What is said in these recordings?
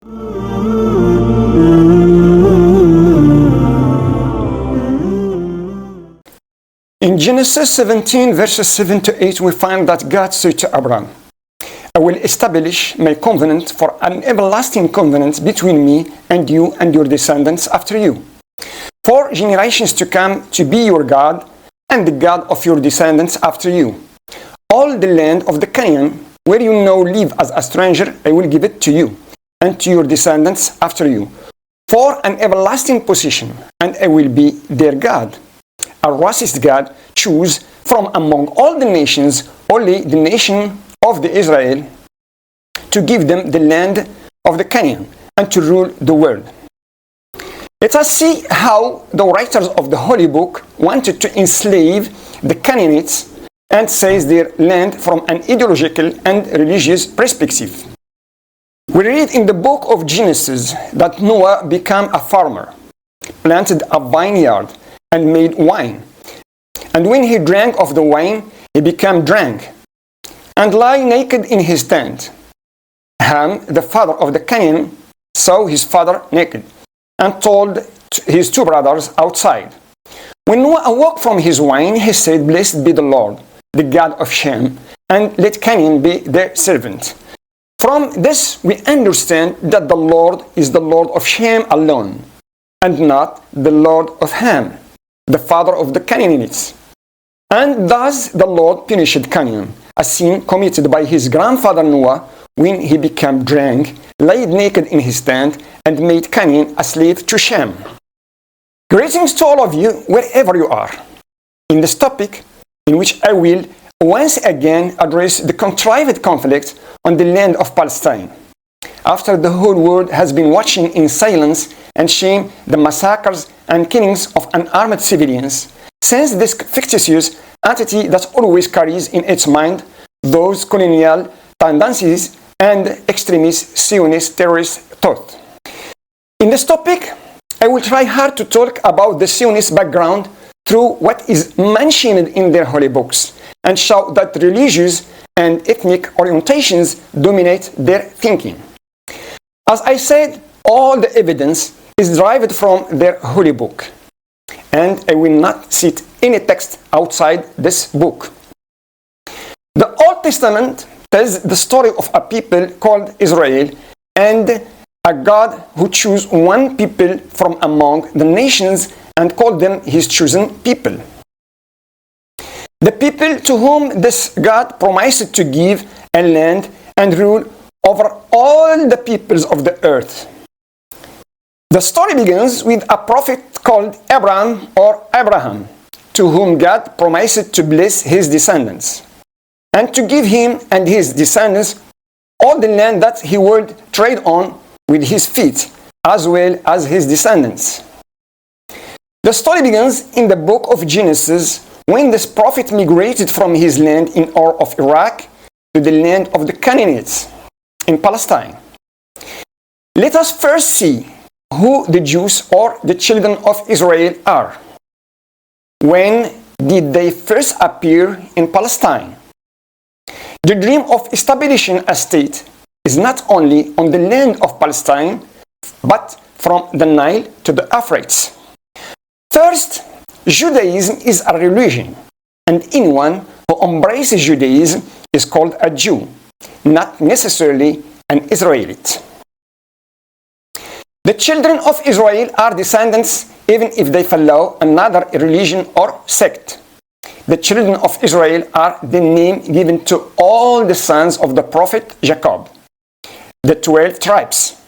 In Genesis 17, verses 7 to 8, we find that God said to Abraham, I will establish my covenant for an everlasting covenant between me and you and your descendants after you, for generations to come, to be your God and the God of your descendants after you. All the land of the Canaan, where you now live as a stranger, I will give it to you and to your descendants after you, for an everlasting possession, and I will be their God. A racist God choose from among all the nations only the nation of the Israel to give them the land of the Canaan and to rule the world. Let us see how the writers of the Holy Book wanted to enslave the Canaanites and seize their land from an ideological and religious perspective. We read in the book of Genesis that Noah became a farmer, planted a vineyard, and made wine. And when he drank of the wine, he became drunk, and lay naked in his tent. Ham, the father of the Canaan, saw his father naked, and told his two brothers outside. When Noah awoke from his wine, he said, Blessed be the Lord, the God of Shem, and let Canaan be their servant. From this we understand that the Lord is the Lord of Shem alone, and not the Lord of Ham, the father of the Canaanites. And thus the Lord punished Canaan, a sin committed by his grandfather Noah when he became drunk, laid naked in his tent, and made Canaan a slave to Shem. Greetings to all of you, wherever you are, in this topic in which I will once again address the contrived conflict on the land of Palestine. After the whole world has been watching in silence and shame the massacres and killings of unarmed civilians, since this fictitious entity that always carries in its mind those colonial tendencies and extremist Zionist terrorist thought. In this topic, I will try hard to talk about the Zionist background through what is mentioned in their holy books, and show that religious and ethnic orientations dominate their thinking. As I said, all the evidence is derived from their holy book, and I will not cite any text outside this book. The Old Testament tells the story of a people called Israel and a God who chose one people from among the nations and called them his chosen people. The people to whom this God promised to give a land and rule over all the peoples of the earth. The story begins with a prophet called Abraham or Abraham, to whom God promised to bless his descendants, and to give him and his descendants all the land that he would trade on with his feet, as well as his descendants. The story begins in the book of Genesis, when this prophet migrated from his land in Ur of Iraq to the land of the Canaanites in Palestine. Let us first see who the Jews or the children of Israel are. When did they first appear in Palestine? The dream of establishing a state is not only on the land of Palestine, but from the Nile to the Euphrates. First, Judaism is a religion, and anyone who embraces Judaism is called a Jew, not necessarily an Israelite. The children of Israel are descendants even if they follow another religion or sect. The children of Israel are the name given to all the sons of the prophet Jacob, the 12 tribes.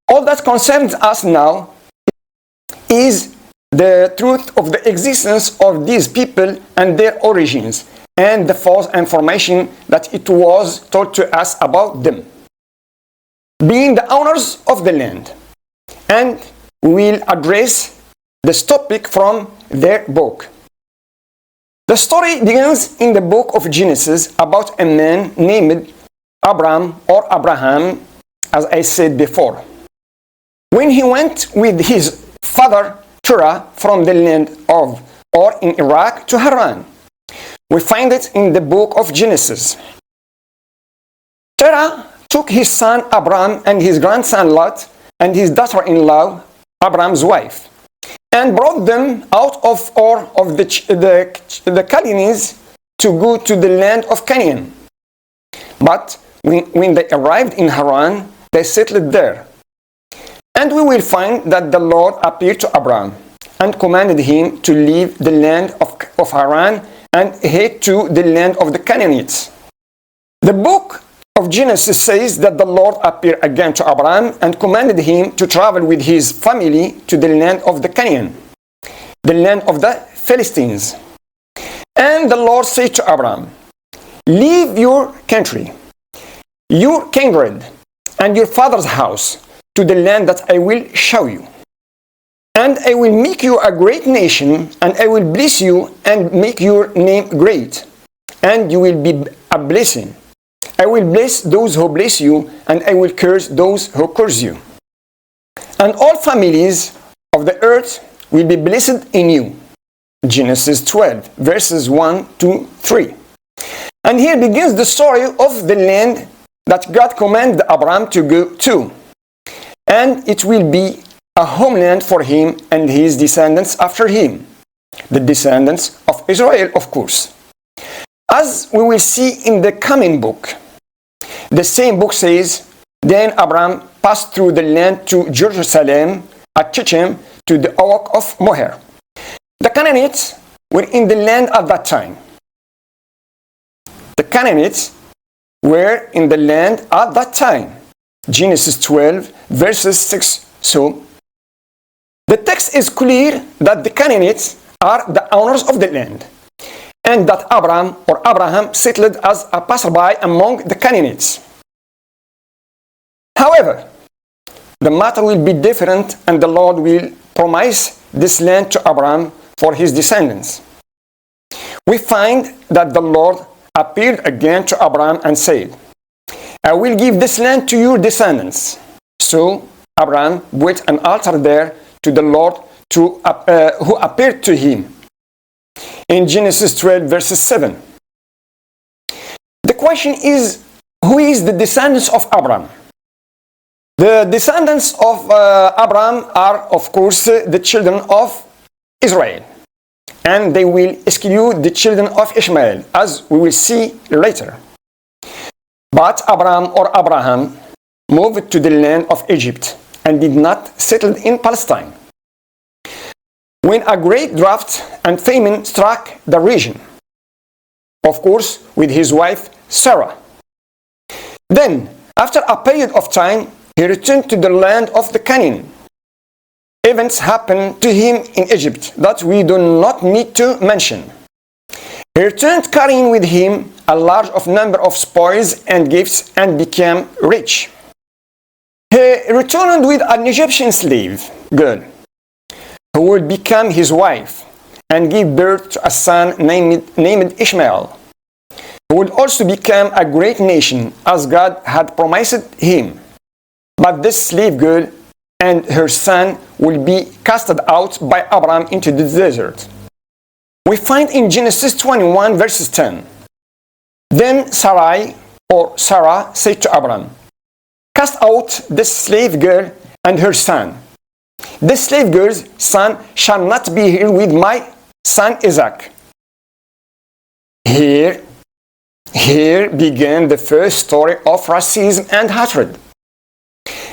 All that concerns us now is the truth of the existence of these people and their origins, and the false information that it was told to us about them, being the owners of the land. And we will address this topic from their book. The story begins in the book of Genesis about a man named Abram or Abraham, as I said before. When he went with his father Terah from the land of Ur in Iraq to Haran. We find it in the book of Genesis. Terah took his son Abram and his grandson Lot and his daughter-in-law, Abram's wife, and brought them out of Ur of the Chaldeans to go to the land of Canaan. But when they arrived in Haran, they settled there. And we will find that the Lord appeared to Abram and commanded him to leave the land of Haran and head to the land of the Canaanites. The book of Genesis says that the Lord appeared again to Abram and commanded him to travel with his family to the land of the Canaan, the land of the Philistines. And the Lord said to Abram, "Leave your country, your kindred, and your father's house to the land that I will show you. And I will make you a great nation, and I will bless you and make your name great, and you will be a blessing. I will bless those who bless you, and I will curse those who curse you. And all families of the earth will be blessed in you." Genesis 12, verses 1 to 3. And here begins the story of the land that God commanded Abram to go to. And it will be a homeland for him and his descendants after him, the descendants of Israel, of course. As we will see in the coming book, the same book says, "Then Abram passed through the land to Jerusalem, at Shechem, to the oak of Moher." The Canaanites were in the land at that time. The Canaanites were in the land at that time. Genesis 12, verses 6. So, the text is clear that the Canaanites are the owners of the land, and that Abram or Abraham settled as a passerby among the Canaanites. However, the matter will be different, and the Lord will promise this land to Abram for his descendants. We find that the Lord appeared again to Abram and said, "I will give this land to your descendants." So Abram built an altar there to the Lord who appeared to him. In Genesis 12, verses 7. The question is, who is the descendants of Abram? The descendants of Abram are, of course, the children of Israel. And they will exclude the children of Ishmael, as we will see later. But Abram or Abraham moved to the land of Egypt and did not settle in Palestine. When a great drought and famine struck the region, of course, with his wife Sarah. Then, after a period of time, he returned to the land of the Canaan. Events happened to him in Egypt that we do not need to mention. He returned carrying with him a large number of spoils and gifts and became rich. He returned with an Egyptian slave girl who would become his wife and give birth to a son named Ishmael, who would also become a great nation as God had promised him. But this slave girl and her son will be casted out by Abram into the desert. We find in Genesis 21 verses 10. Then Sarai or Sarah said to Abram, "Cast out this slave girl and her son. This slave girl's son shall not be here with my son Isaac." Here began the first story of racism and hatred,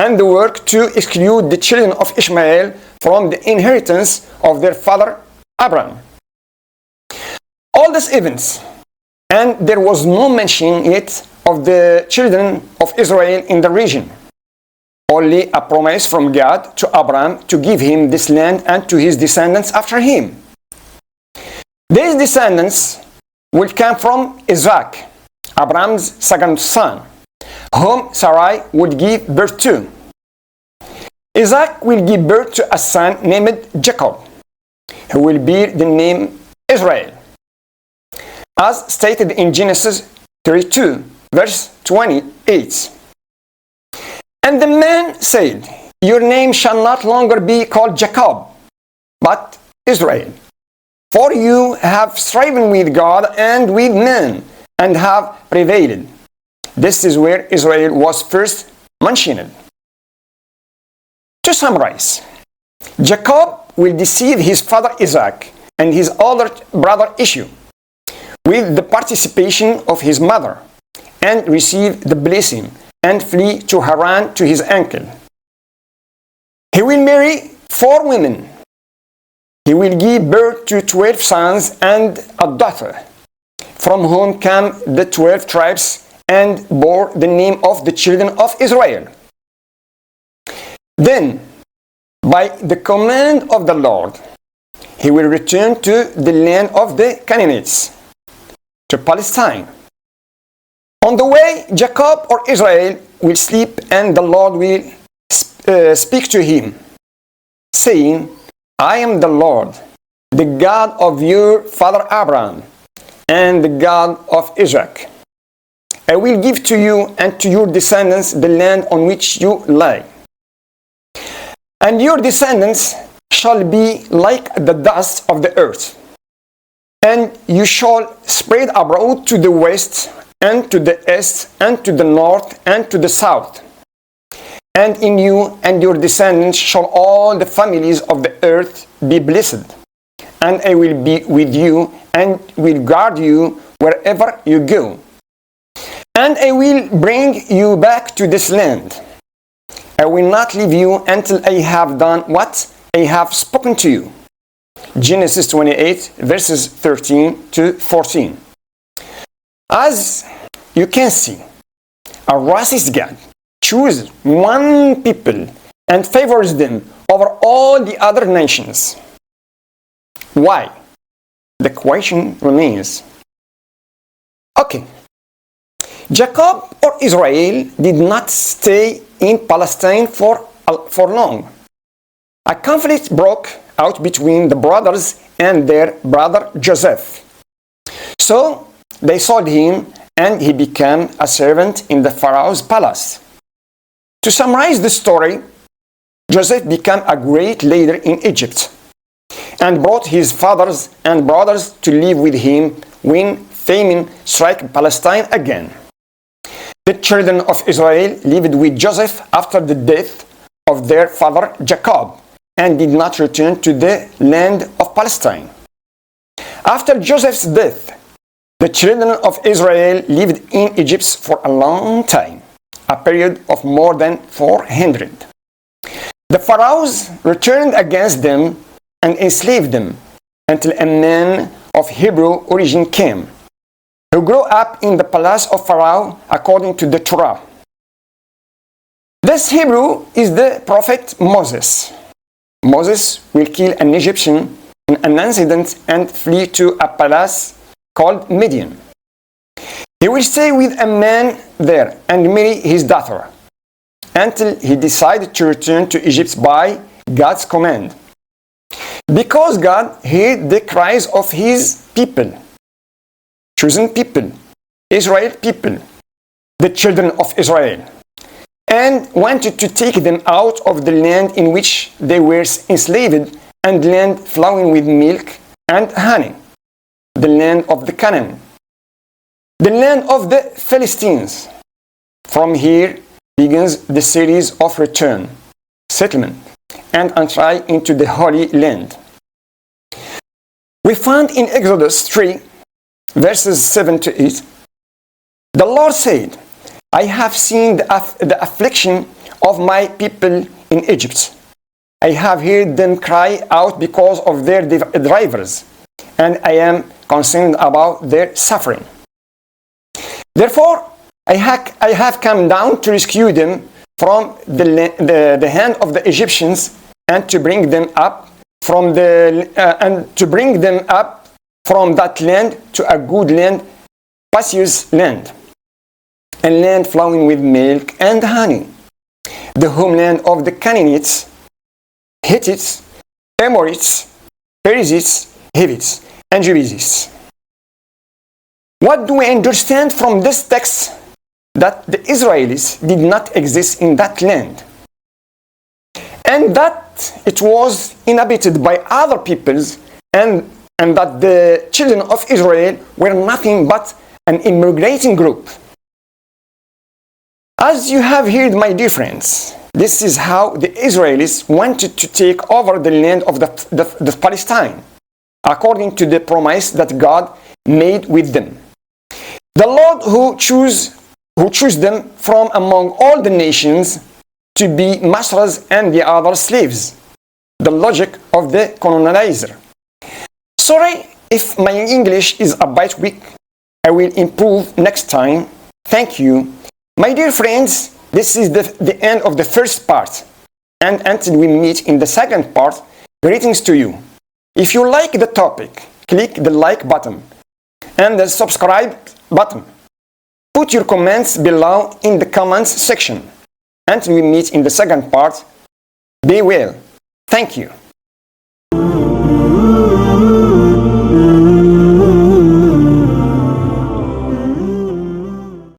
and the work to exclude the children of Ishmael from the inheritance of their father Abram. All these events, and there was no mention yet of the children of Israel in the region. Only a promise from God to Abram to give him this land and to his descendants after him. These descendants will come from Isaac, Abram's second son, whom Sarai would give birth to. Isaac will give birth to a son named Jacob, who will bear the name Israel, as stated in Genesis 32, verse 28. And the man said, "Your name shall not longer be called Jacob, but Israel, for you have striven with God and with men, and have prevailed. This is where Israel was first mentioned. To summarize, Jacob will deceive his father Isaac and his older brother Esau with the participation of his mother, and receive the blessing and flee to Haran to his uncle. He will marry 4 women. He will give birth to 12 sons and a daughter, from whom came the 12 tribes, and bore the name of the children of Israel. Then, by the command of the Lord, he will return to the land of the Canaanites, to Palestine. On the way, Jacob or Israel will sleep, and the Lord will speak to him, saying, I am the Lord, the God of your father Abraham, and the God of Isaac. I will give to you and to your descendants the land on which you lie. And your descendants shall be like the dust of the earth, and you shall spread abroad to the west, and to the east, and to the north, and to the south. And in you and your descendants shall all the families of the earth be blessed. And I will be with you, and will guard you wherever you go. And I will bring you back to this land. I will not leave you until I have done what I have spoken to you. Genesis 28, verses 13 to 14. As you can see, a racist God chooses one people and favors them over all the other nations. Why? The question remains. Okay. Jacob or Israel did not stay in Palestine for long. A conflict broke out between the brothers and their brother Joseph. So they sold him, and he became a servant in the Pharaoh's palace. To summarize the story, Joseph became a great leader in Egypt and brought his fathers and brothers to live with him when famine struck Palestine again. The children of Israel lived with Joseph after the death of their father Jacob and did not return to the land of Palestine. After Joseph's death, the children of Israel lived in Egypt for a long time, a period of more than 400. The pharaohs returned against them and enslaved them until a man of Hebrew origin came, who grew up in the palace of Pharaoh according to the Torah. This Hebrew is the prophet Moses. Moses will kill an Egyptian in an incident and flee to a palace called Midian. He will stay with a man there and marry his daughter until he decided to return to Egypt by God's command. Because God heard the cries of his people, chosen people, Israel people, the children of Israel, and wanted to take them out of the land in which they were enslaved and land flowing with milk and honey, the land of the Canaan, the land of the Philistines. From here begins the series of return, settlement, and entry into the Holy Land. We find in Exodus 3, verses 7 to 8, the Lord said, I have seen the affliction of my people in Egypt. I have heard them cry out because of their drivers, and I am concerned about their suffering. Therefore, I have come down to rescue them from the hand of the Egyptians and to bring them up from that land to a good land, spacious land, a land flowing with milk and honey, the homeland of the Canaanites, Hittites, Amorites, Perizzites, Hivites, and Jebusites. What do we understand from this text? That the Israelites did not exist in that land, and that it was inhabited by other peoples, and that the children of Israel were nothing but an immigrating group. As you have heard, my dear friends, this is how the Israelites wanted to take over the land of the Palestine, according to the promise that God made with them. The Lord who chose them from among all the nations to be masters and the other slaves. The logic of the colonizer. Sorry if my English is a bit weak. I will improve next time. Thank you. My dear friends, this is the end of the first part. And until we meet in the second part, greetings to you. If you like the topic, click the like button and the subscribe button. Put your comments below in the comments section. Until we meet in the second part, be well. Thank you.